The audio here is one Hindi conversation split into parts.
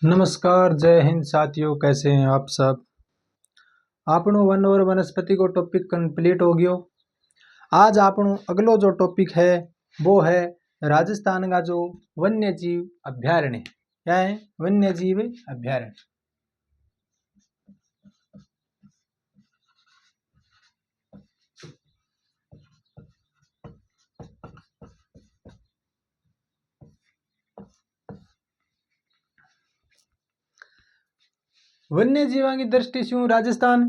नमस्कार, जय हिंद साथियों। कैसे हैं आप सब। आपनो वन और वनस्पति को टॉपिक कंप्लीट हो गयो। आज आपनो अगलो जो टॉपिक है वो है राजस्थान का जो वन्य जीव अभ्यारण्य। क्या है? वन्य जीव अभ्यारण्य। वन्य जीवों की दृष्टि से राजस्थान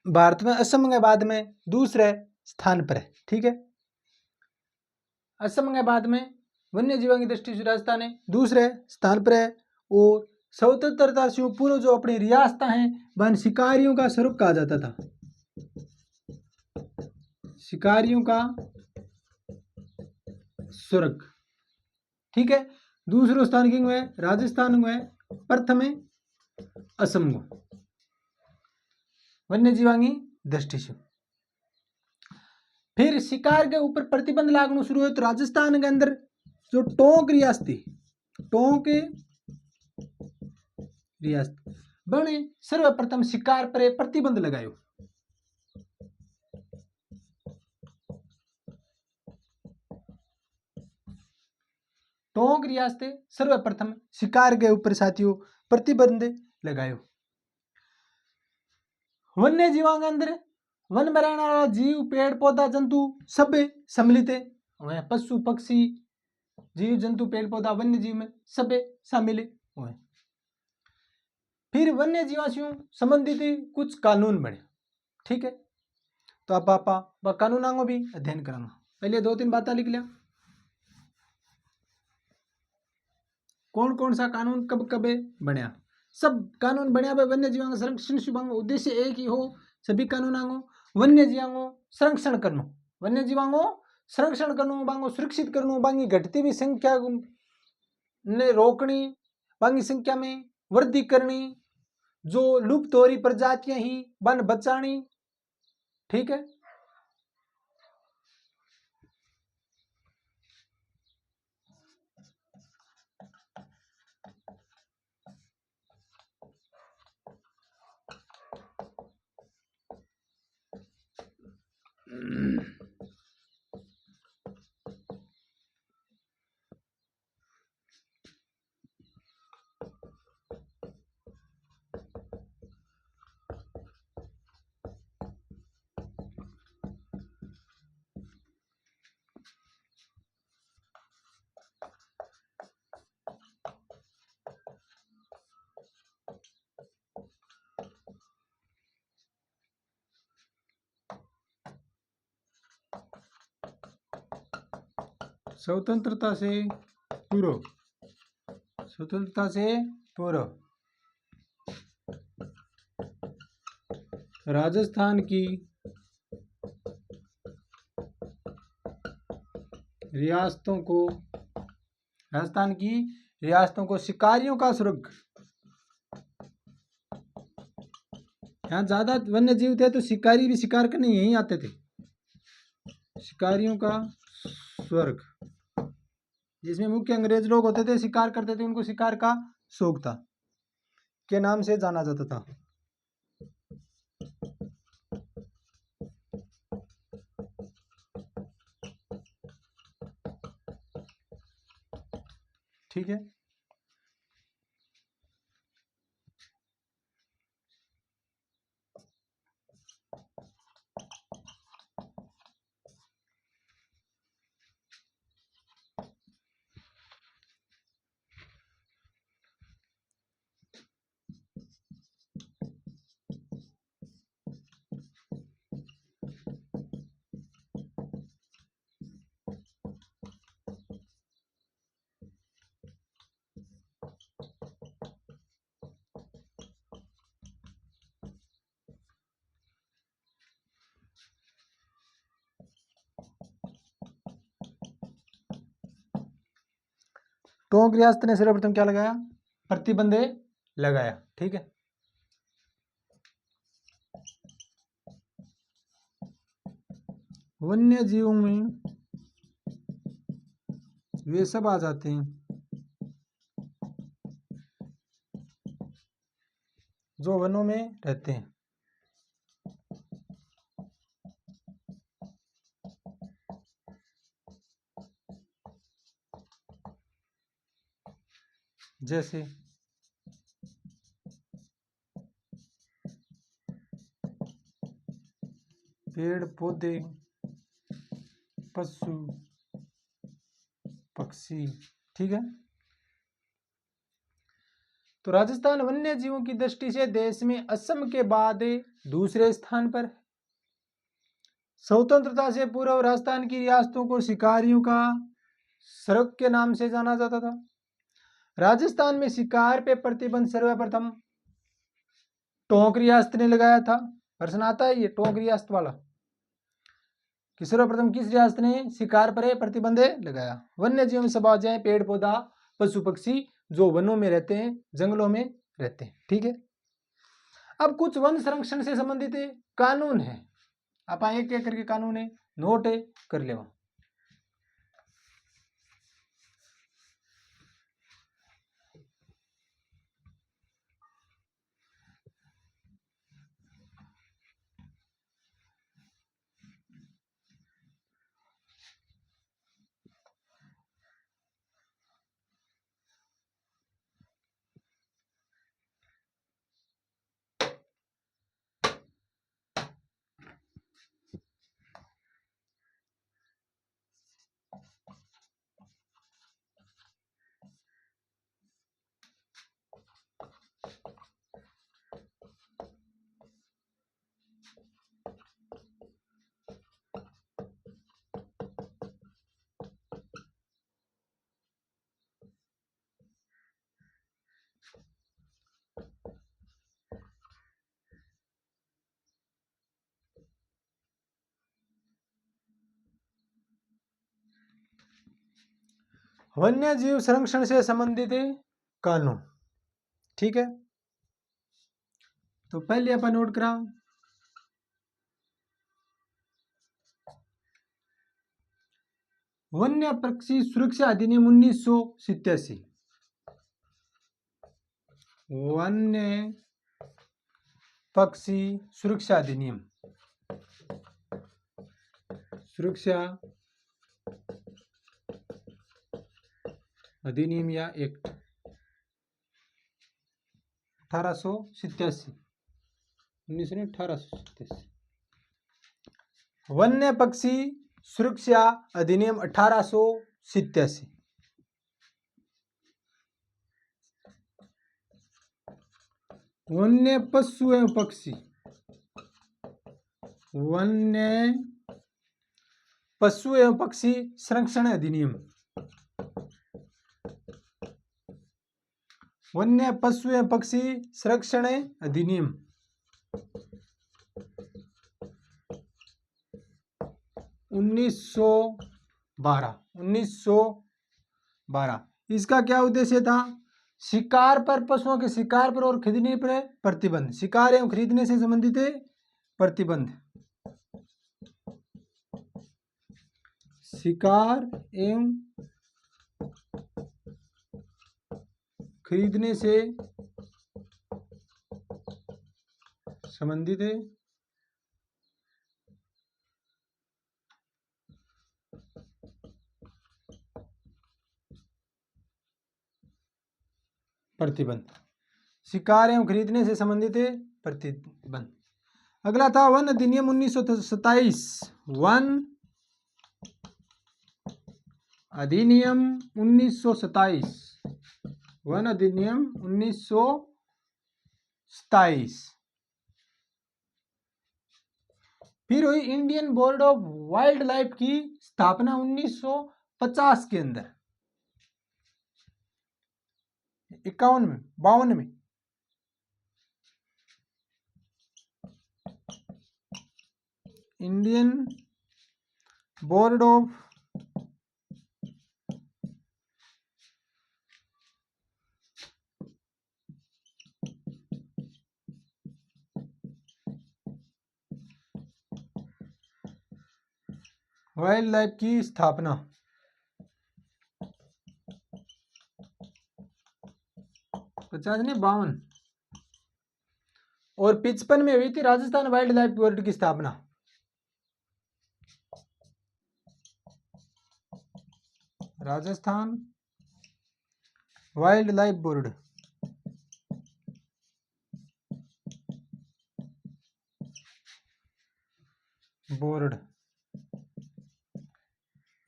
भारत में असम के बाद में दूसरे स्थान पर है। ठीक है, असम के बाद में वन्य जीवों की दृष्टि से राजस्थान है दूसरे स्थान पर है। और स्वतंत्रता से पूर्व जो अपनी रियासत हैं वह शिकारियों का स्वरूप कहा जाता था। शिकारियों का स्वर्ग। ठीक है, दूसरो स्थान किंग है राजस्थान में, प्रथम है असम को वन्य जीवांगी दृष्टि से। फिर शिकार के ऊपर प्रतिबंध लागू शुरू हुए तो राजस्थान के अंदर जो टोंक रियासत टोंक रियासत बने सर्वप्रथम शिकार पर प्रतिबंध लगायो। टोंक रियासत सर्वप्रथम शिकार के ऊपर साथियों प्रतिबंध लगायो। वन्य जीवों के अंदर वन में रहने वाला जीव, पेड़ पौधा, जंतु सब सम्मिलित है। वह पशु पक्षी, जीव जंतु, पेड़ पौधा, वन्य जीव में सब शामिल है। फिर वन्य जीवों से संबंधित कुछ कानून बने। ठीक है, तो अब आप कानूनों को भी अध्ययन करांगा। पहले 2-3 बातें लिख लिया। कौन कौन सा कानून कब कब बनया। सब कानून बनया वन्य जीवों का संरक्षण शुभांग उद्देश्य एक ही हो। सभी कानूनों को वन्य जीवों को संरक्षण करना, वन्य जीवों को संरक्षण करना, बांगो सुरक्षित करना, बांगी घटती हुई संख्या ने रोकनी, बांगी संख्या में वृद्धि करनी, जो लुप्त हो रही प्रजातियां ही वन बचानी। ठीक है, स्वतंत्रता से पूर्व, स्वतंत्रता से पूर्व राजस्थान की रियासतों को शिकारियों का स्वर्ग। यहाँ ज्यादा वन्य जीव थे तो शिकारी भी शिकार करने यहीं आते थे। शिकारियों का स्वर्ग, जिसमें मुख्य अंग्रेज लोग होते थे, शिकार करते थे, उनको शिकार का शौक था, के नाम से जाना जाता था। ठीक है, टोंक रियासत ने सर्वप्रथम क्या लगाया? प्रतिबंध लगाया। ठीक है, वन्य जीवों में वे सब आ जाते हैं जो वनों में रहते हैं। जैसे पेड़ पौधे, पशु पक्षी। ठीक है, तो राजस्थान वन्य जीवों की दृष्टि से देश में असम के बाद दूसरे स्थान पर। स्वतंत्रता से पूर्व राजस्थान की रियासतों को शिकारियों का स्वर्ग के नाम से जाना जाता था। राजस्थान में शिकार पे प्रतिबंध सर्वप्रथम टोंक रियासत ने लगाया था। प्रश्न आता है ये टोंक रियासत वाला कि सर्वप्रथम किस रियासत ने शिकार पर प्रतिबंध लगाया। वन्य जीव में सब आ जाए पेड़ पौधा पशु पक्षी जो वनों में रहते हैं, जंगलों में रहते हैं। ठीक है, अब कुछ वन संरक्षण से संबंधित कानून है। आप एक एक करके कानून है नोट कर ले। वन्य जीव संरक्षण से संबंधित कानून। ठीक है, तो पहले अपन नोट करा वन्य पक्षी सुरक्षा अधिनियम 1987। वन्य पक्षी सुरक्षा अधिनियम, सुरक्षा अधिनियम या एक्ट 1887, 1887। वन्य पक्षी सुरक्षा अधिनियम 1887। वन्य पशु एवं पक्षी, वन्य पशु एवं पक्षी संरक्षण अधिनियम, वन्य पशु एवं पक्षी संरक्षण अधिनियम 1912। इसका क्या उद्देश्य था? शिकार पर, पशुओं के शिकार पर और खरीदने पर प्रतिबंध, शिकार एवं खरीदने से संबंधित प्रतिबंध, शिकार एवं खरीदने से संबंधित प्रतिबंध, शिकार एवं खरीदने से संबंधित प्रतिबंध। अगला था वन अधिनियम 1927। वन अधिनियम 1927, वन अधिनियम 1927। फिर हुई Indian board of wild life की स्थापना 1950 के अंदर, 51 में, 52 में। Indian board of wild life की स्थापना 50 ने 52। और 55 में हुई थी राजस्थान वाइल्ड लाइफ बोर्ड की स्थापना। राजस्थान वाइल्ड लाइफ बोर्ड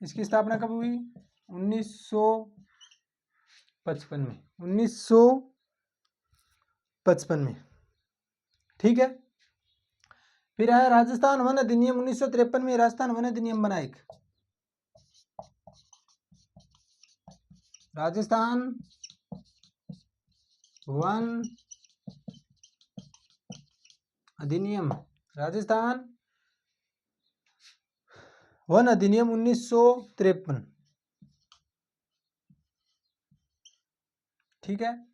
इसकी स्थापना कब हुई? 1955 में। 1955 में, ठीक है। फिर आया राजस्थान वन अधिनियम 1953 में। राजस्थान वन अधिनियम बना एक। राजस्थान वन अधिनियम, राजस्थान वन अधिनियम 1953, ठीक है।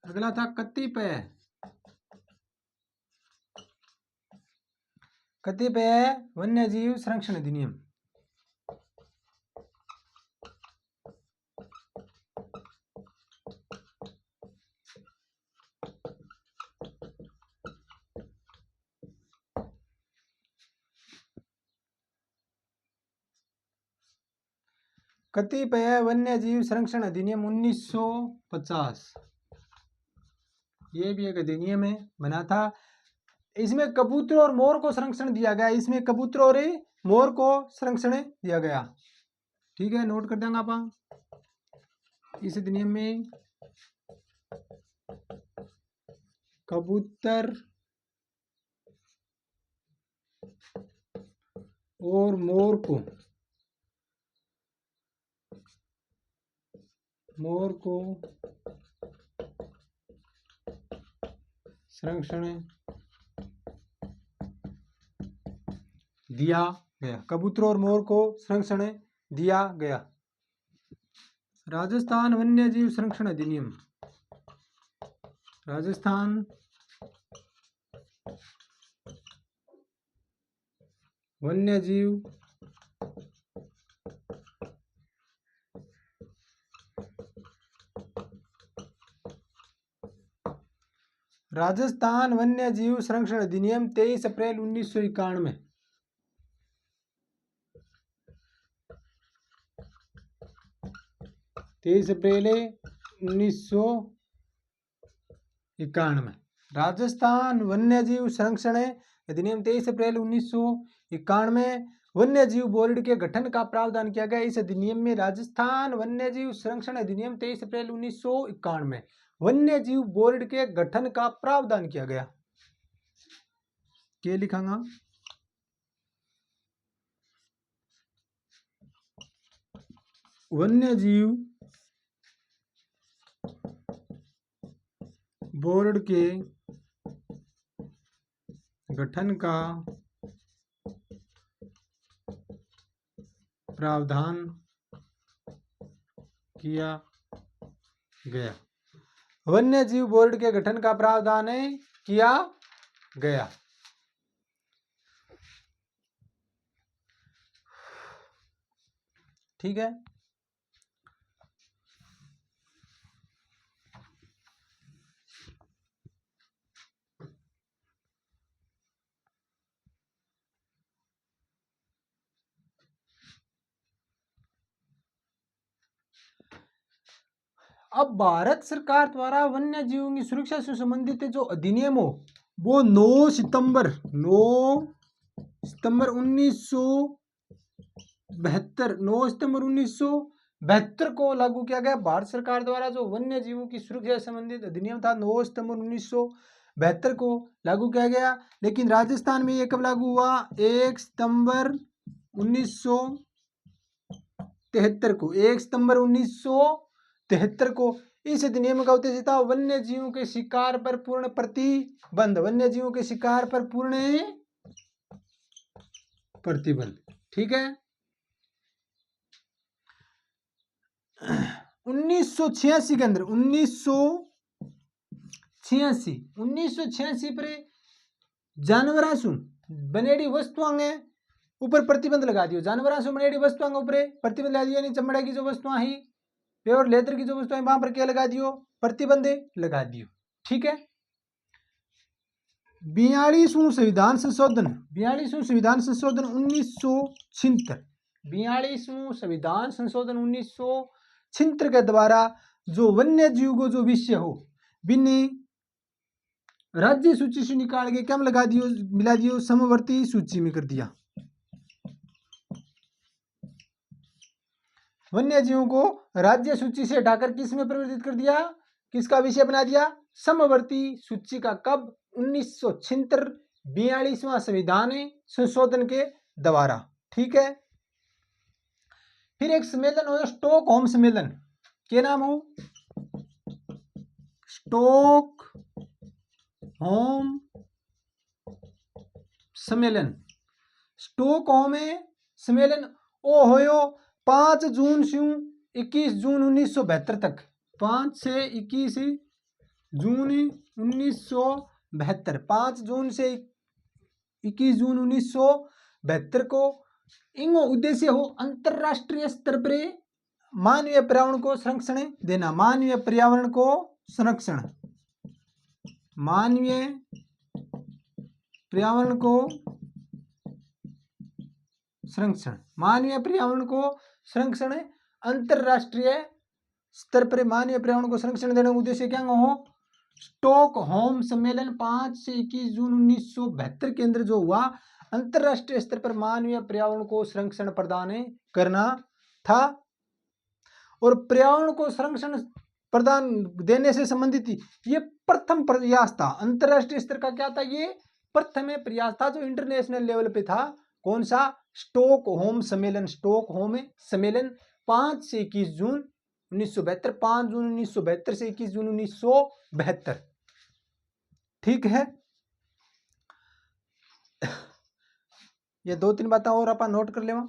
अगला था कतिपय वन्यजीव संरक्षण अधिनियम। कतिपय वन्यजीव संरक्षण अधिनियम 1950, ये भी एक अधिनियम है, बना था। इसमें कबूतर और मोर को संरक्षण दिया गया। इसमें कबूतर और मोर को संरक्षण दिया गया, ठीक है। नोट कर देंगे आप। इस अधिनियम में कबूतर और मोर को संरक्षण दिया गया। कबूतर और मोर को संरक्षण दिया गया। राजस्थान वन्यजीव संरक्षण अधिनियम, राजस्थान वन्यजीव राजस्थान वन्यजीव संरक्षण अधिनियम 23 अप्रैल 1991। 23 अप्रैल 1991। राजस्थान वन्यजीव संरक्षण अधिनियम 23 अप्रैल 1991 वन्यजीव बोर्ड के गठन का प्रावधान किया गया। इस अधिनियम में राजस्थान वन्यजीव संरक्षण अधिनियम 23 अप्रैल 1991 में वन्यजीव बोर्ड के गठन का प्रावधान किया गया। क्या लिखांगा? वन्यजीव बोर्ड के गठन का प्रावधान किया गया। वन्यजीव बोर्ड के गठन का प्रावधान किया गया। ठीक है। अब भारत सरकार द्वारा वन्य जीवों की सुरक्षा से संबंधित जो अधिनियम हो वो 9 सितंबर 1972 को लागू किया गया। भारत सरकार द्वारा जो वन्य जीवों की सुरक्षा से संबंधित अधिनियम था 9 सितंबर 1972 को लागू किया गया। लेकिन राजस्थान में ये कब लागू हुआ? 1 सितंबर 1973 को। 1 सितंबर 1973 को इस अधिनियम का उद्देश्य था वन्य जीवों के शिकार पर पूर्ण प्रतिबंध, वन्य जीवों के शिकार पर पूर्ण प्रतिबंध। ठीक है। 1986 के अंदर 1986 पर जानवरां बनेड़ी वस्तुओं के ऊपर प्रतिबंध लगा दियो। जानवरां से बनेड़ी वस्तुओं के ऊपर प्रतिबंध लगा दियो, यानी चमड़ा की जो वस्तुएं ही प्योर लेदर की जो वस्तुएं वहां पर क्या लगा दियो, प्रतिबंध लगा दियो। ठीक है। 42वां संविधान संशोधन 1976, 42वां संविधान संशोधन 1976 के द्वारा जो वन्य जीव को जो विषय हो बिन्ने राज्य सूची से निकाल के क्या लगा दियो, मिला दियो, समवर्ती सूची में कर दिया। वन्य जीवों को राज्य सूची से हटाकर किस में परिवर्तित कर दिया, किसका विषय बना दिया, समवर्ती सूची का। कब? 1976 42वां संविधान संशोधन के द्वारा। ठीक है। फिर एक सम्मेलन हो, स्टॉकहोम सम्मेलन। क्या नाम हो? स्टॉकहोम सम्मेलन। स्टॉकहोम सम्मेलन ओ होयो 5 जून से 21 जून 1972 तक। 5 से 21 जून 1972, 5 जून से 21 जून 1972 को इंगो उद्देश्य हो अंतरराष्ट्रीय स्तर पर मानवीय पर्यावरण को संरक्षण देना। मानवीय पर्यावरण को संरक्षण, मानवीय पर्यावरण को संरक्षण, मानवीय पर्यावरण को संरक्षण, अंतरराष्ट्रीय स्तर पर मानवीय पर्यावरण को संरक्षण देने का उद्देश्य क्या हो? स्टॉकहोम सम्मेलन 5 से 21 जून 1972 के अंदर जो हुआ, अंतरराष्ट्रीय स्तर पर मानवीय पर्यावरण को संरक्षण प्रदान करना था। और पर्यावरण को संरक्षण प्रदान देने से संबंधित ये प्रथम प्रयास था। अंतरराष्ट्रीय स्तर का क्या था? ये प्रथम प्रयास था जो इंटरनेशनल लेवल पे था। कौन सा? स्टॉकहोम सम्मेलन। स्टॉकहोम सम्मेलन 5 से 21 जून 1972, 5 जून 1972 से 21 जून 1972। ठीक है। ये 2-3 बातें और आप नोट कर लेवा।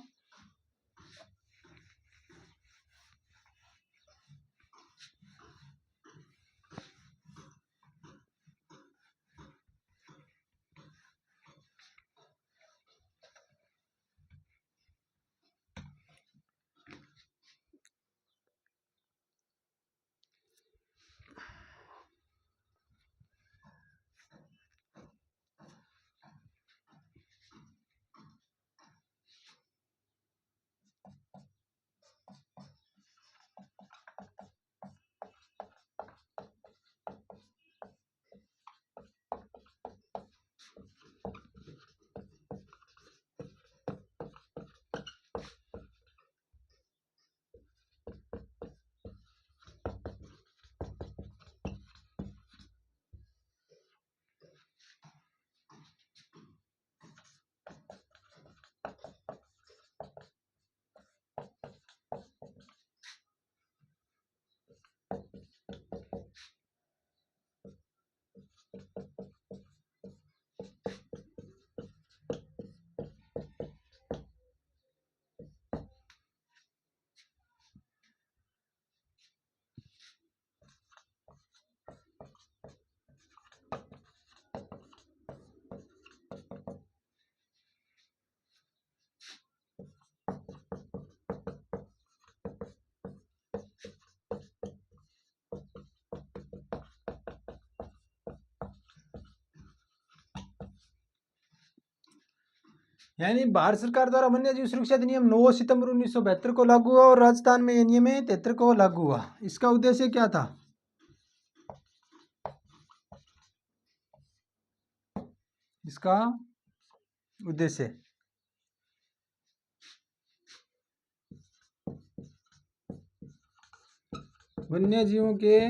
यानी भारत सरकार द्वारा वन्य जीव सुरक्षा अधिनियम 9 सितंबर 1972 को लागू हुआ और राजस्थान में नियम 73 को लागू हुआ। इसका उद्देश्य क्या था? इसका उद्देश्य वन्य जीवों के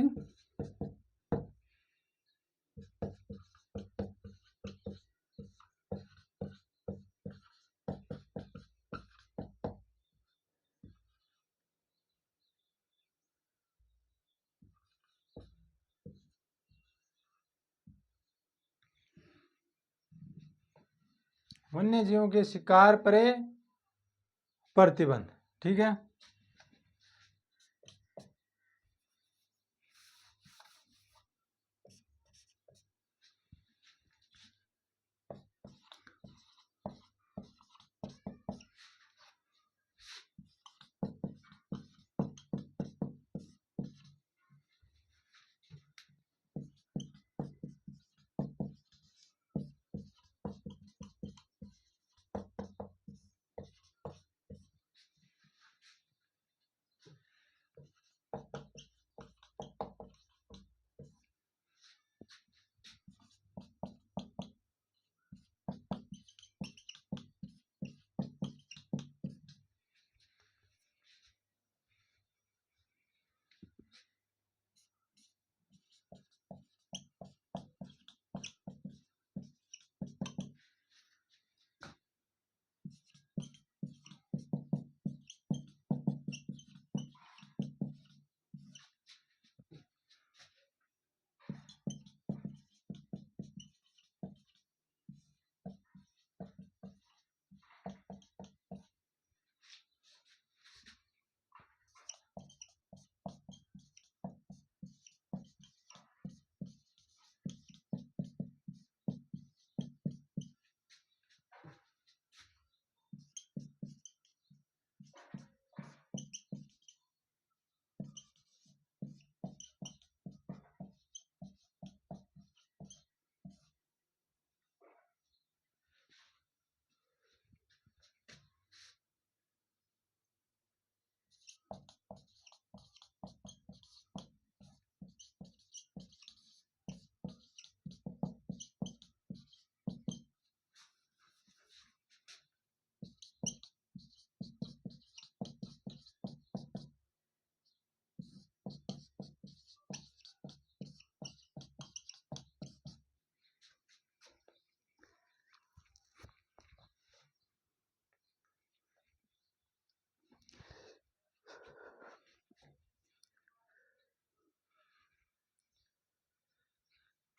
वन्य जीवों के शिकार पर प्रतिबंध। ठीक है,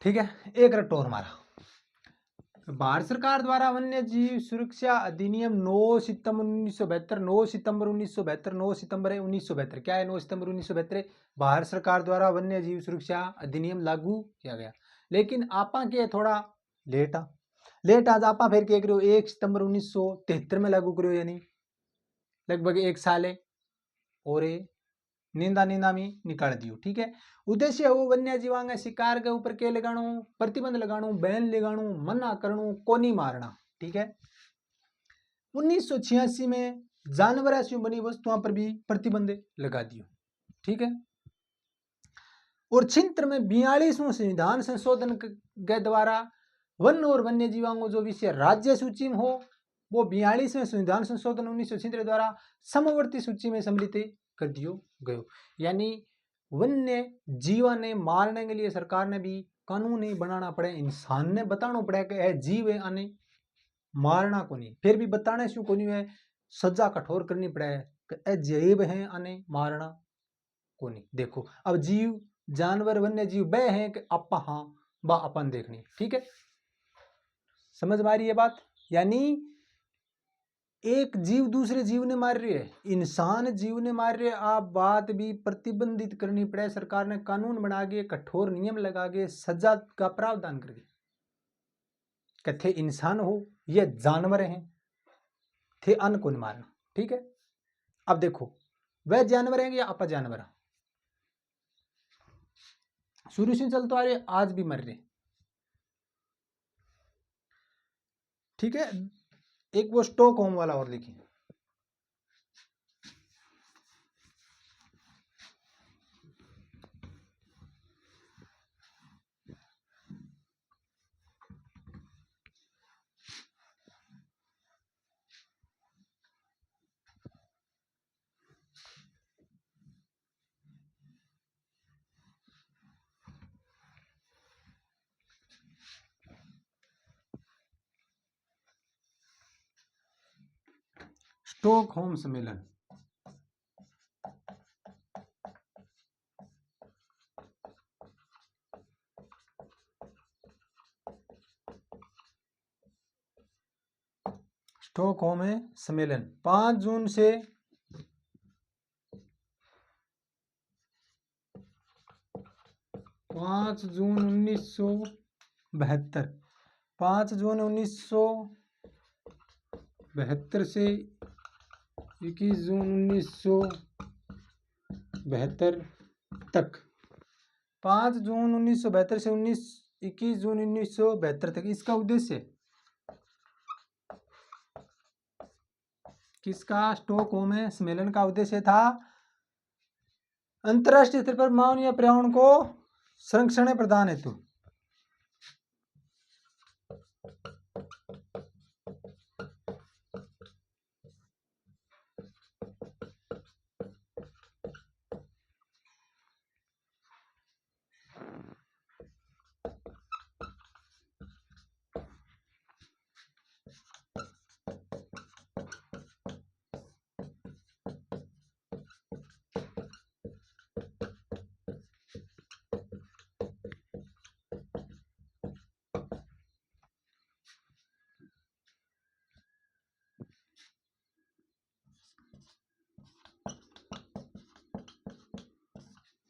ठीक है, एक रटोर मारा। भारत सरकार द्वारा वन्य जीव सुरक्षा अधिनियम 9 सितंबर 1972, 9 सितंबर 1972, 9 सितंबर 1972, क्या है 9 सितंबर 1972? भारत सरकार द्वारा वन्य जीव सुरक्षा अधिनियम लागू किया गया। लेकिन आपा के थोड़ा लेट आज आपा फिर क्या करो 1 सितंबर 1973 में लागू करो, यानी लगभग 1 साल है और नींदा में निकाल दियो। ठीक है, उद्देश्य हो वन्य जीवांग शिकार के ऊपर के लगाणु, प्रतिबंध लगाणु, बैन लगाणु, मना करणु, कोनी मारना। ठीक है, 1986 में जानवर से बनी वस्तुओं पर भी प्रतिबंध लगा दियो। ठीक है, और छिंत्र में 42वें संविधान संशोधन के द्वारा वन और वन्य जीवांगों जो विषय राज्य सूची में हो वो 42वें संविधान संशोधन 1976 द्वारा समवर्ती सूची में सम्मिलित कर दियो गयो। यानी वन्य जीवन ने मारने के लिए सरकार ने भी कानून नहीं बनाना पड़े, इंसान ने बताना पड़े कि यह जीव है आने मारना को नहीं, फिर भी बताने शू को नहीं है, सजा कठोर करनी पड़े कि जीव है आने मारना को नहीं। देखो अब जीव जानवर वन्य जीव बे हैं कि अपा हाँ बा अपन देखनी। ठीक है, समझ में आ रही है बात? यानी एक जीव दूसरे जीव ने मार रही है, इंसान जीव ने मार रही है, आप बात भी प्रतिबंधित करनी पड़े, सरकार ने कानून बना के कठोर नियम लगा के सजा का प्रावधान कर दिया। थे इंसान हो ये जानवर हैं, थे अन्न को नहीं मारना। ठीक है, अब देखो वह जानवर है या अपा जानवर है, शुरू से चल तो आ रहे आज भी मर रहे। ठीक है, एक वो स्टॉकहोम वाला और लिखिए। स्टॉकहोम सम्मेलन। स्टॉकहोम सम्मेलन 5 जून से 5 जून 1972, 5 जून 1972 से 21 जून 1972 तक, 5 जून 1972 से 21 जून 1972 तक। इसका उद्देश्य किसका? स्टॉकहोम सम्मेलन का उद्देश्य था अंतर्राष्ट्रीय स्तर पर मानवीय पर्यावरण को संरक्षण प्रदान हेतु।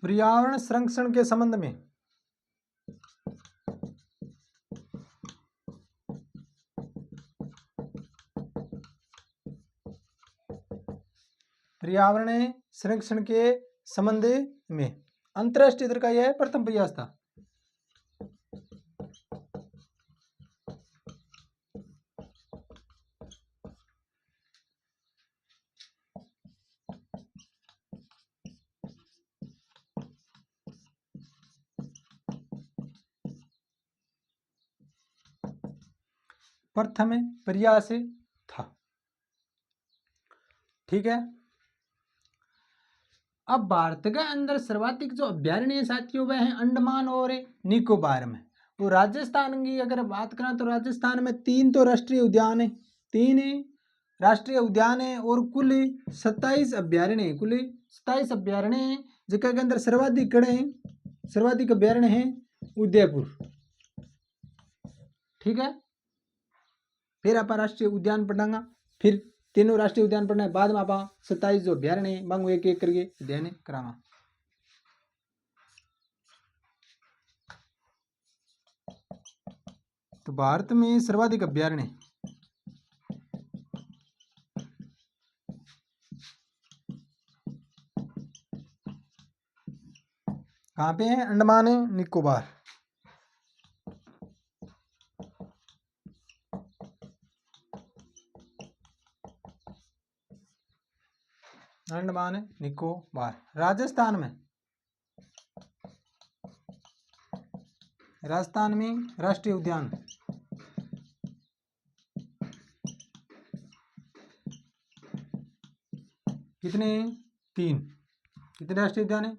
पर्यावरण संरक्षण के संबंध में पर्यावरण संरक्षण के संबंध में अंतर्राष्ट्रीय स्तर का यह प्रथम प्रयास था। प्रथम प्रयास था। ठीक है। अब भारत के अंदर सर्वाधिक जो अभ्यारण्य साथियों वह है अंडमान और निकोबार में। तो राजस्थान की अगर बात करें तो राजस्थान में 3 तो राष्ट्रीय उद्यान है, 3 राष्ट्रीय उद्यान है और कुल 27 अभ्यारण्य है, कुल 27 अभ्यारण्य है, जिसके के अंदर सर्वाधिक अभ्यारण्य है उदयपुर। ठीक है। फिर आप राष्ट्रीय उद्यान पढ़ांगा, फिर तीनों राष्ट्रीय उद्यान पढ़ना है, बाद में आप 27 जो अभ्यारण्य है मांगो एक एक करके अध्ययन करांगा। तो भारत में सर्वाधिक अभ्यारण्य कहाँ पे है? अंडमान निकोबार। अंडमान निकोबार। राजस्थान में राष्ट्रीय उद्यान कितने? 3। कितने राष्ट्रीय उद्यान है?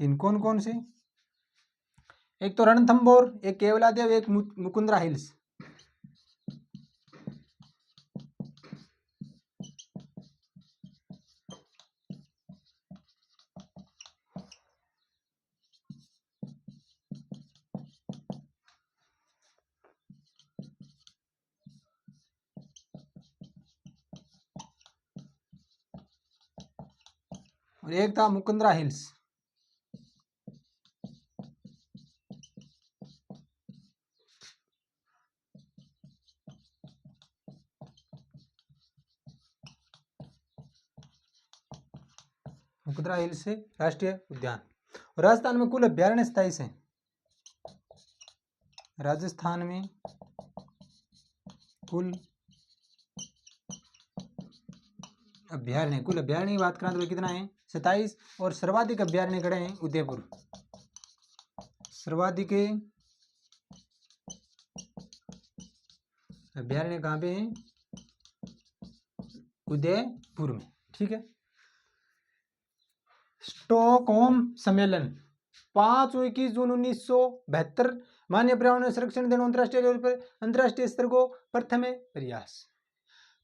3। कौन कौन से? एक तो रणथंभौर, एक केवलादेव, एक मुकुंदरा हिल्स। और एक था मुकुंदरा हिल्स। मुकुंदरा हिल्स राष्ट्रीय उद्यान। और राजस्थान में कुल अभ्यारण्य 27 है। राजस्थान में कुल अभ्यारण्य की बात करें तो कितना है? 27। और सर्वाधिक अभ्यारण्य खड़े हैं उदयपुर। सर्वाधिक अभ्यारण्य कहाँ पे है? उदयपुर में। ठीक है। स्टॉकहोम सम्मेलन 5 और 21 जून 1972 मानवीय पर्यावरण संरक्षण देने अंतर्राष्ट्रीय लेवल पर अंतर्राष्ट्रीय स्तर को प्रथम प्रयास।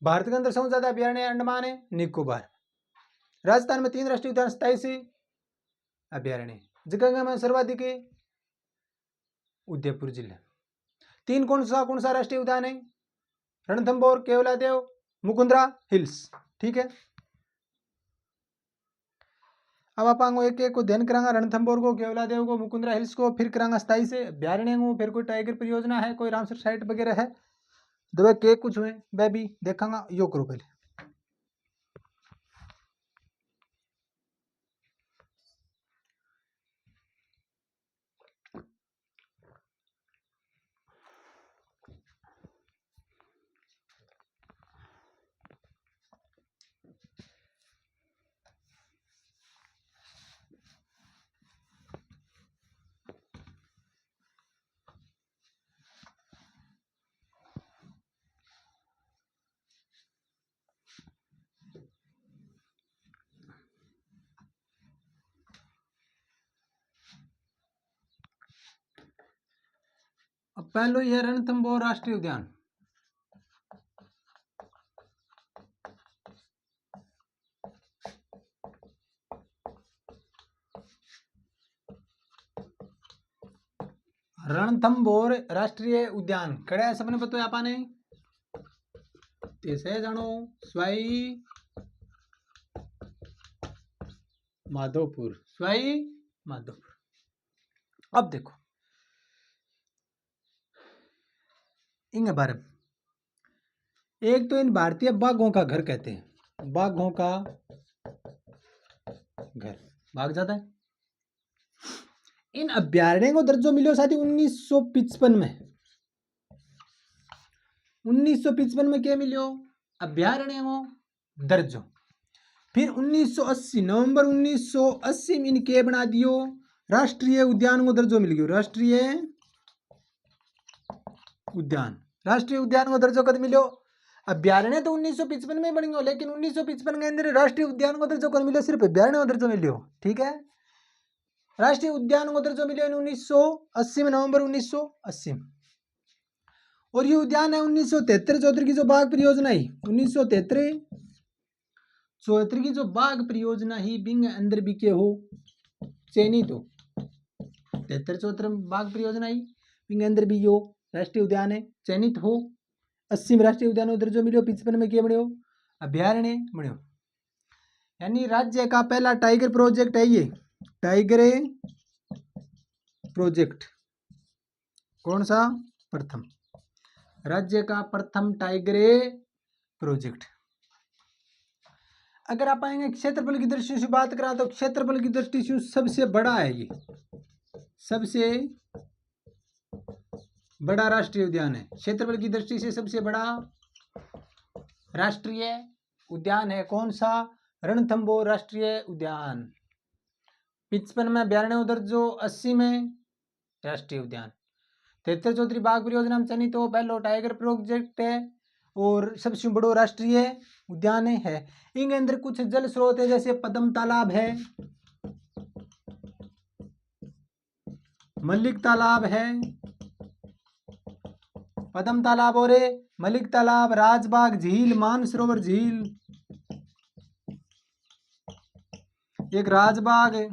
भारत के अंदर सबसे ज्यादा अभ्यारण्य अंडमान निकोबार। राजस्थान में 3 राष्ट्रीय उद्यान 27 अभ्यारण्य, जगह में सर्वाधिक उदयपुर जिला। 3 कौन सा राष्ट्रीय उद्यान है? रणथंभौर, केवलादेव, मुकुंदरा हिल्स। ठीक है, अब आप एक एक को ध्यान करांगा, रणथंभौर को, केवलादेव को, मुकुंदरा हिल्स को, फिर करांगा स्थाई से अभ्यारण्य को, फिर कोई टाइगर परियोजना है, कोई रामसर साइट वगैरह है, दबे के कुछ हुए वह भी देखांगा। यो करो पहले। अब पहलो यह रणथंभौर राष्ट्रीय उद्यान। रणथंभौर राष्ट्रीय उद्यान कड़ा सबने बताया आपने तेसे जानो सवाई माधोपुर, सवाई माधोपुर। अब देखो इन बारे में, एक तो इन भारतीय बाघों का घर कहते हैं, बाघों का घर, बाघ जाता है। इन अभ्यारण्य को दर्जो मिलो साथी 1955 में। 1955 में क्या मिलो? अभ्यारण्य को दर्जो। फिर 1980 नवंबर 1980 में इनके बना दियो राष्ट्रीय उद्यान को दर्जो मिल गयो। राष्ट्रीय उद्यान को दर्जो कद मिलो। अभ्यारण्य तो 1955 में बन गयो, लेकिन 1955 के अंदर राष्ट्रीय उद्यान को दर्जो कद मिलो, सिर्फ अभ्यारण्य को दर्जो मिलो। ठीक है, राष्ट्रीय उद्यान को दर्जो मिलो 1980 में, नवंबर 1980 में। और ये उद्यान है 1973-74 की जो बाघ परियोजना ही, 1973-74 की जो बाघ परियोजना ही बिंग अंदर भी के हो चयनित हो। 73-74 बाघ परियोजना ही बिंग अंदर भी यो राष्ट्रीय उद्यान है चयनित हो। 80 में राष्ट्रीय उद्यान उधर जो मिलो, 55 में क्या बनो? अभ्यारण्य बनो। यानी राज्य का पहला टाइगर प्रोजेक्ट है ये, टाइगर प्रोजेक्ट। कौन सा? प्रथम, राज्य का प्रथम टाइगर प्रोजेक्ट। अगर आप आएंगे क्षेत्रफल की दृष्टि से बात करा तो क्षेत्रफल की दृष्टि से सबसे बड़ा है ये, सबसे बड़ा राष्ट्रीय उद्यान है। क्षेत्रफल की दृष्टि से सबसे बड़ा राष्ट्रीय उद्यान है। कौन सा? रणथंभौर राष्ट्रीय उद्यान। 55 में अभ्यारण्य उधर जो, 80 में राष्ट्रीय उद्यान। 73-74 बाघ परियोजना में चयनित तो पहलो टाइगर प्रोजेक्ट है और सबसे बड़ो राष्ट्रीय उद्यान है। इनके अंदर कुछ जल स्रोत है, जैसे पद्म तालाब है, मल्लिक तालाब है, पद्म तालाब और मलिक तालाब, राजबाग झील, मानसरोवर झील, एक राजबाग है।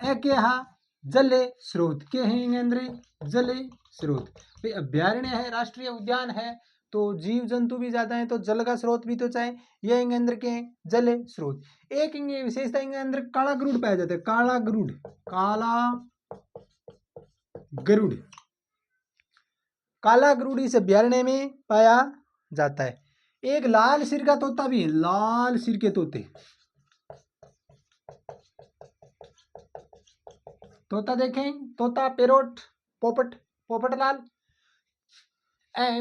एक यहाँ जल स्रोत के हैं अंदर, जल स्रोत। भाई अभ्यारण्य है, राष्ट्रीय उद्यान है, तो जीव जंतु भी ज्यादा है, तो जल का स्रोत भी तो चाहे। ये इंगे अंदर के जल स्रोत। एक इंगे विशेषता, इंगे अंदर काला गरुड़ पाया जाता है। काला गरुड़, काला गरुड़, काला गरुड़ इस अभ्यारण्य में पाया जाता है। एक लाल सिर का तोता भी है, लाल सिर के तोते, तोता देखें, तोता, पेरोट, पोपट, पोपट लाल,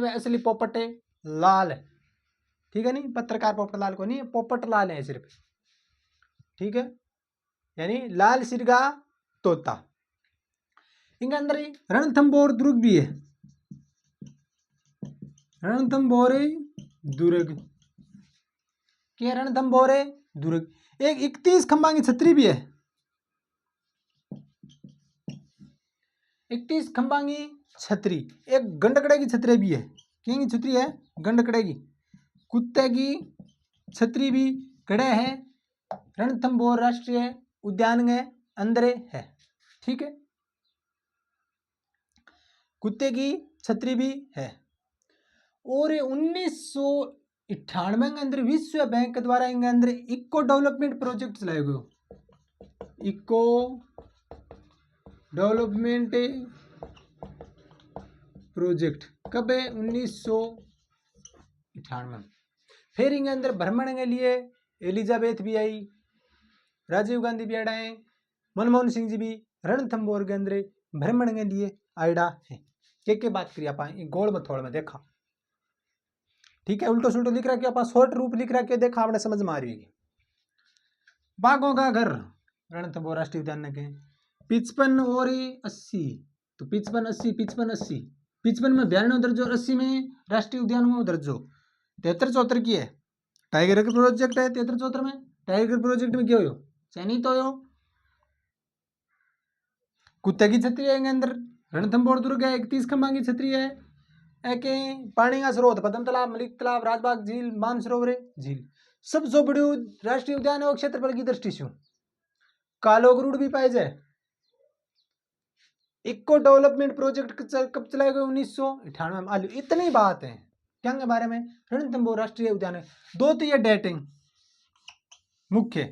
असली पोपट है लाल है। ठीक है, नहीं पत्रकार पोपट लाल को नहीं, पोपट लाल है सिर्फ। ठीक है, यानी लाल सिर का तोता। इनके अंदर ही रणथंभौर दुर्ग भी है, रणथंभौर दुर्ग, क्या रणथंभौर दुर्ग। एक 31 खंबा की छतरी भी है, 31 खंबा की छतरी। एक गंडकड़े की छतरी भी है, क्या की छतरी है? गंडकड़े की। कुत्ते की छतरी भी कड़े है, रणथंभौर राष्ट्रीय उद्यान के अंदर है। ठीक है, कुत्ते की छतरी भी है। और 1998 के अंदर विश्व बैंक द्वारा इंगे अंदर इको डेवलपमेंट प्रोजेक्ट चलाए गए। इको डेवलपमेंट प्रोजेक्ट कब है? 1998। फिर इनके अंदर भ्रमण के लिए एलिजाबेथ भी आई, राजीव गांधी भी आड़ा है, मनमोहन सिंह जी भी रणथंभौर के अंदर भ्रमण के लिए आड़ा है। के बात करिए आप गोल मथोड़ में देखा, ठीक है, उल्टो सुल्टो लिख रहा, आप शॉर्ट रूप लिख रहा, देखा आपने समझ में आ रही है। बाघों का घर रणथंभौर राष्ट्रीय उद्यान के 55 और 80, तो 55 80 55 80, 55 में 92 दर्जो और 80 में राष्ट्रीय उद्यान में दर्जो 73 74 की है। टाइगर का प्रोजेक्ट है 73 74 में। टाइगर प्रोजेक्ट में क्या हो चयनित हो कुत्ते की छतरी है अंदर, रणथंभौर दुर्ग है, 31 खंबा की छतरी है, एक पानी का स्रोत पद्म तालाब, मलिक तालाब, राजबाग झील, मानसरोवर झील, सब जो बड़े राष्ट्रीय उद्यान है वो क्षेत्रफल की दृष्टि से। कालो गरुड़ भी पाए जाए। इको डेवलपमेंट प्रोजेक्ट कब चलाए गए? 1998 में। आलू इतनी बात है क्या के बारे में? रणथंभौर राष्ट्रीय उद्यान है। दो तो ये डेटिंग मुख्य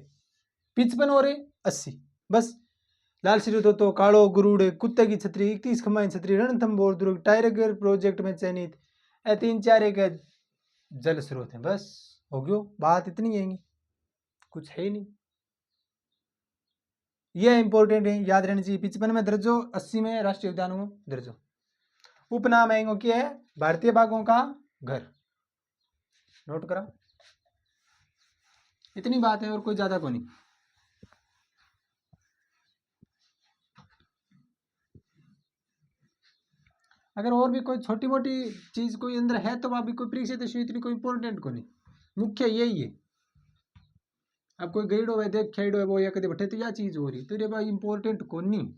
55 और 80 बस। लाल सिर तो कालो गरुड़, कुत्ते की छतरी, 31 खंबा की छतरी, रणथंभौर दुर्ग, टाइगर प्रोजेक्ट में चयनित, 3 4 एक जल स्रोत है। बस हो गयो, बात इतनी है, कुछ है ही नहीं। ये इंपॉर्टेंट है, याद रहनी चाहिए। 55 में दर्जो, 80 में राष्ट्रीय उद्यान में दर्जो। उपनाम है क्या है? भारतीय बाघों का घर। नोट करा, इतनी बात है और कोई ज्यादा को नहीं। अगर और भी कोई छोटी मोटी चीज कोई अंदर है तो अभी कोई परीक्षा तो इतनी कोई इंपॉर्टेंट को नहीं, मुख्य यही है। अब कोई गईडो है देख खेडो है वो या कदे बैठे तो यह चीज हो रही तो रे भाई इंपॉर्टेंट को नहीं।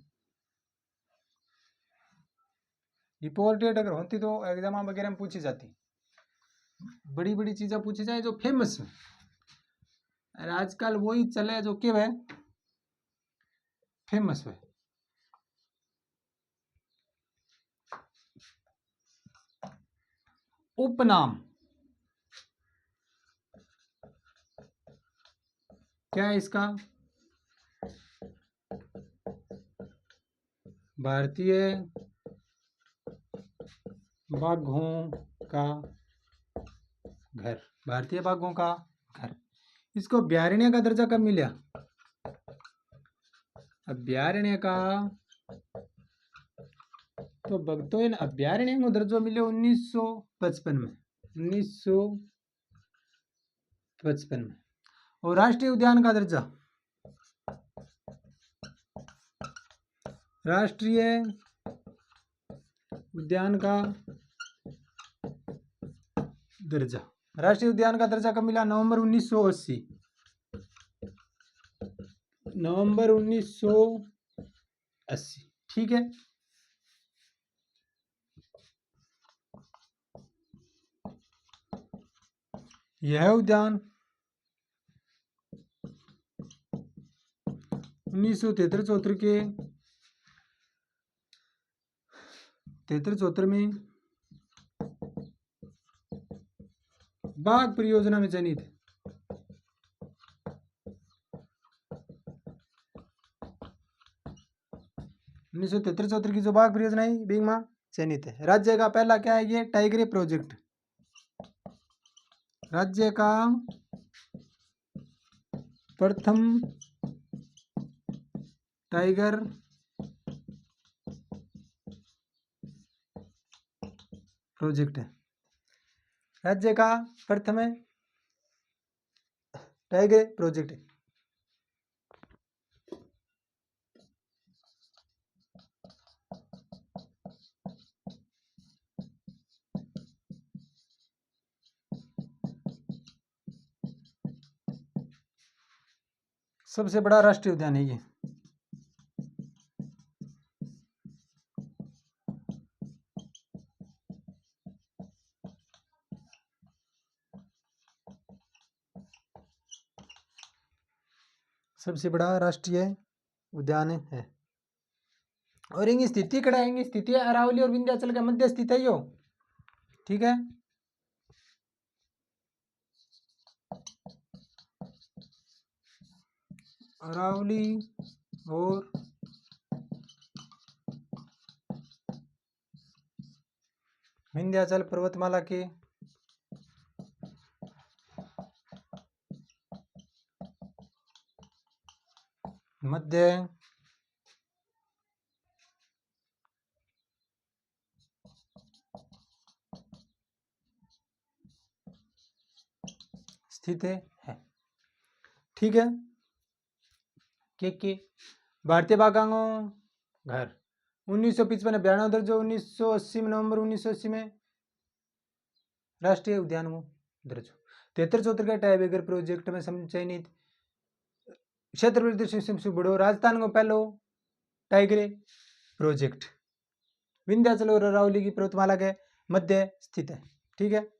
इंपॉर्टेंट अगर होती तो एग्जाम वगैरह में पूछी जाती, बड़ी बड़ी चीजें पूछी जाए जो फेमस है। और आजकल वही चले जो के है फेमस है। उपनाम क्या है इसका? भारतीय बाघों का घर। भारतीय बाघों का घर। इसको अभ्यारण्य का दर्जा कब मिला? अभ्यारण्य का तो भक्तों इन अभ्यारण्य को दर्जा मिले 1955 में। 1955 में। और राष्ट्रीय उद्यान का दर्जा, राष्ट्रीय उद्यान का दर्जा, राष्ट्रीय उद्यान का दर्जा कब मिला? नवंबर 1980। नवंबर 1980, ठीक है। यह उद्यान 1973-74 के 73-74 में बाघ परियोजना में चयनित है। 1973-74 की जो बाघ परियोजना है बींग में चयनित है। राज्य का पहला क्या है? ये टाइगर प्रोजेक्ट। राज्य का प्रथम टाइगर प्रोजेक्ट है। राज्य का प्रथम टाइगर प्रोजेक्ट है। सबसे बड़ा राष्ट्रीय उद्यान है ये। सबसे बड़ा राष्ट्रीय उद्यान है। और इनकी स्थिति कड़ा है? इनकी स्थिति अरावली और विंध्याचल के मध्य स्थित है यो, ठीक है। अरावली और विंध्याचल पर्वतमाला के मध्य स्थित है। ठीक है। के भारतीय बाघांगों घर 1955 92 दर्जो 1980 में नवंबर 1980 में राष्ट्रीय उद्यान दर्ज 73-74 का टाइबेगर प्रोजेक्ट में चयनित क्षेत्र परिदृश्य सबसे बड़ो राजस्थान को पहलो टाइगर प्रोजेक्ट विंध्याचल और अरावली की पर्वतमाला के मध्य स्थित है। ठीक है।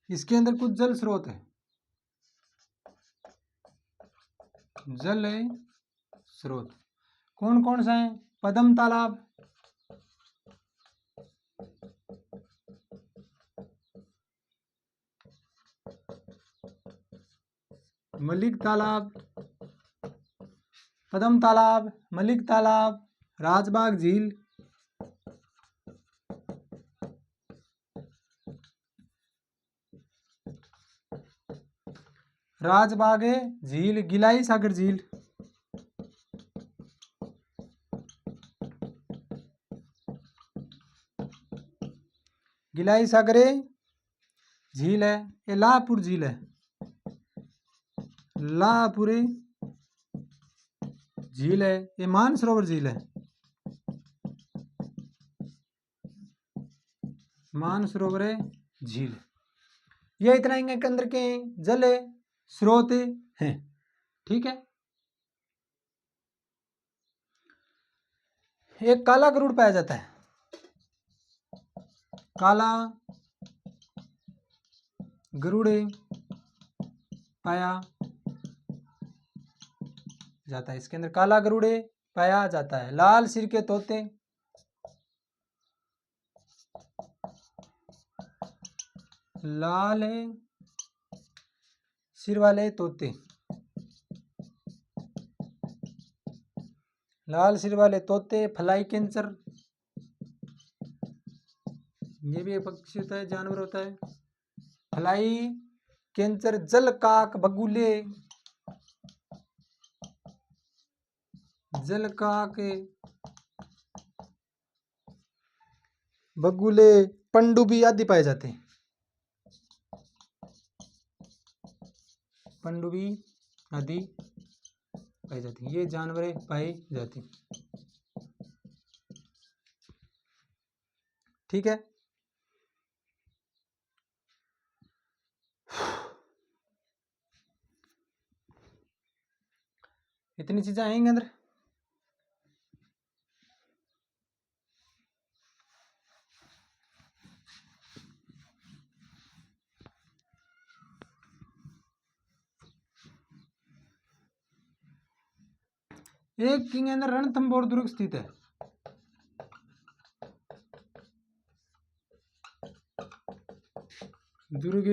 इसके अंदर कुछ जल स्रोत है, जल स्रोत कौन कौन सा है? पद्म तालाब, मलिक तालाब, पद्म तालाब, मलिक तालाब, राजबाग झील, राजबाग झील, गिलाई सागर झील, गिलाई सागर झील है। ये लाहपुर झील है, लाहपुर झील है। ये मानसरोवर झील है, मानसरोवर झील। ये इतना इनके अंदर के जल स्रोत हैं। ठीक है। एक काला गरुड़ पाया जाता है, काला गरुड़ पाया जाता है। इसके अंदर काला गरुड़ पाया जाता है। लाल सिर के तोते, लाल सिर वाले तोते, लाल सिर वाले तोते, फ्लाई कैंसर, ये भी एक पक्षी होता है, जानवर होता है। फ्लाई कैंसर, जल काक बगुले, जल काक बगुले, पनडुब्बी आदि पाए जाते हैं। पनडुब्बी आदि पाई जाती हैं। ये जानवर पाई जाती हैं। ठीक है। इतनी चीजें आएंगे अंदर। एक के अंदर रणथंभौर दुर्ग स्थित है। दुर्ग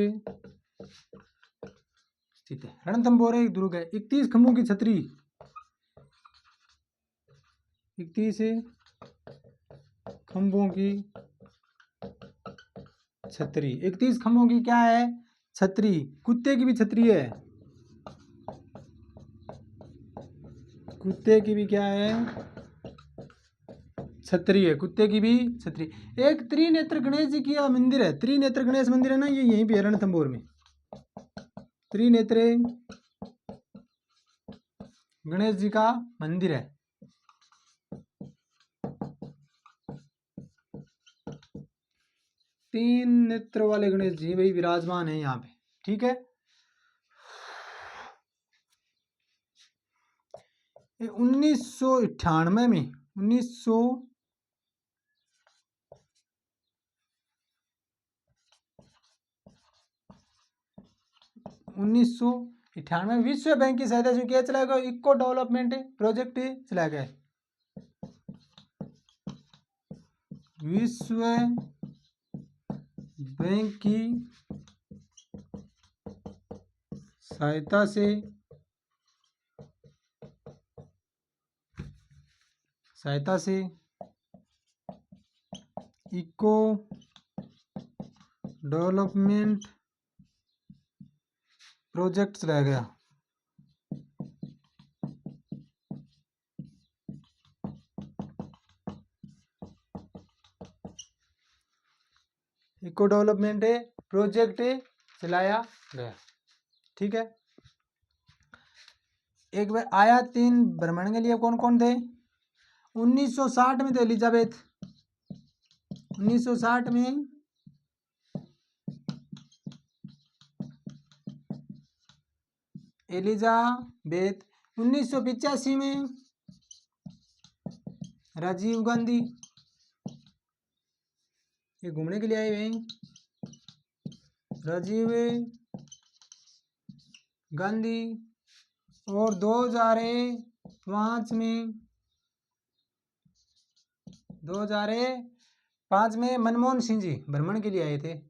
स्थित है, रणथंभौर एक दुर्ग है। 31 खंभों की छतरी, 31 खंभों की छतरी, 31 खंभों की क्या है? छतरी। कुत्ते की भी छतरी है, कुत्ते की भी क्या है? छतरी है, कुत्ते की भी छतरी। एक त्रिनेत्र गणेश जी की मंदिर है, त्रिनेत्र गणेश मंदिर है ना, ये यहीं पे है रणथंभौर में। त्रिनेत्र गणेश जी का मंदिर है। तीन नेत्र वाले गणेश जी भाई विराजमान है यहाँ पे। ठीक है, 1998 में 1998 में विश्व बैंक की सहायता से क्या चलाया गया? इको डेवलपमेंट प्रोजेक्ट चलाया गया है। विश्व बैंक की सहायता से इको डेवलपमेंट प्रोजेक्ट चलाया गया। इको डेवलपमेंट प्रोजेक्ट चलाया गया। ठीक है, एक बार आया 3 भ्रमण के लिए कौन कौन थे? 1960 में तो एलिजाबेथ, 1960 में एलिजाबेथ, 1985 में राजीव गांधी, ये घूमने के लिए आए हुए राजीव गांधी, और 2005 में मनमोहन सिंह जी भ्रमण के लिए आए थे।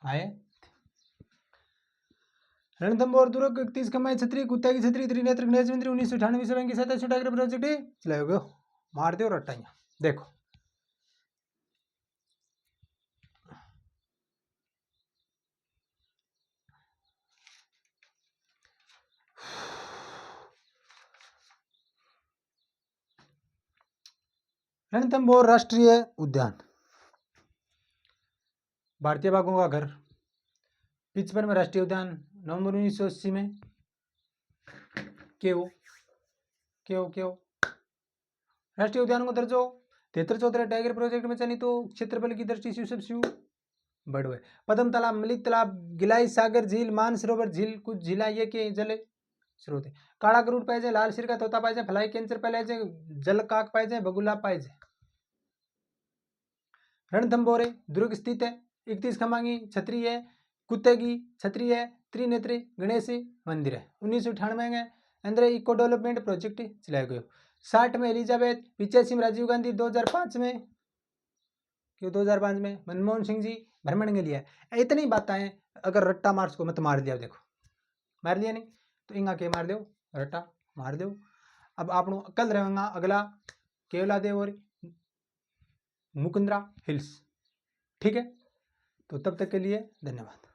आए रणथंभौर दुर्ग 31 कमाई छतरी कुत्ता की छतरी त्रिनेत्र गणेश मंदिर 1998 विश्व बैंक की सहायता छोटा प्रोजेक्ट चलाया गया। मार दो रट्टा। देखो रणथंभौर राष्ट्रीय उद्यान, भारतीय बाघों का घर, 55 राष्ट्रीय उद्यान, नवंबर 1980 में क्यों राष्ट्रीय उद्यान को दर्जो 73 टाइगर प्रोजेक्ट में चयनित तो क्षेत्रफल की दृष्टि से सबसे बड़ है। पद्म तालाब, मलिक तालाब, गिलाई सागर झील, मानसरोवर झील, कुछ झीला ये के जल स्रोत है। काला गरुड़ पाए जाए, लाल सिर का तोता पाए जाए, फ्लाई कैंसर पाए जाए, जल काक पाए जाए, बगुला पाए जाए। रणथंभौर दुर्ग स्थित है, 31 खम्बांगी छतरी है, कुत्ते की छतरी है, त्रिनेत्री गणेश मंदिर है। 1998 में अंदर इको डेवलपमेंट प्रोजेक्ट चलाया गया। 60 में एलिजाबेथ, 85 में राजीव गांधी, 2005 में मनमोहन सिंह जी भ्रमण के लिए। इतनी बातें हैं, अगर रट्टा मार्क्स को मत मार दिया, देखो मार लिया नहीं तो इंगा के मार दो, रट्टा मार दो। अब आप कल रहेगा अगला केवला देव और मुकुंदरा हिल्स। ठीक है, तो तब तक के लिए धन्यवाद।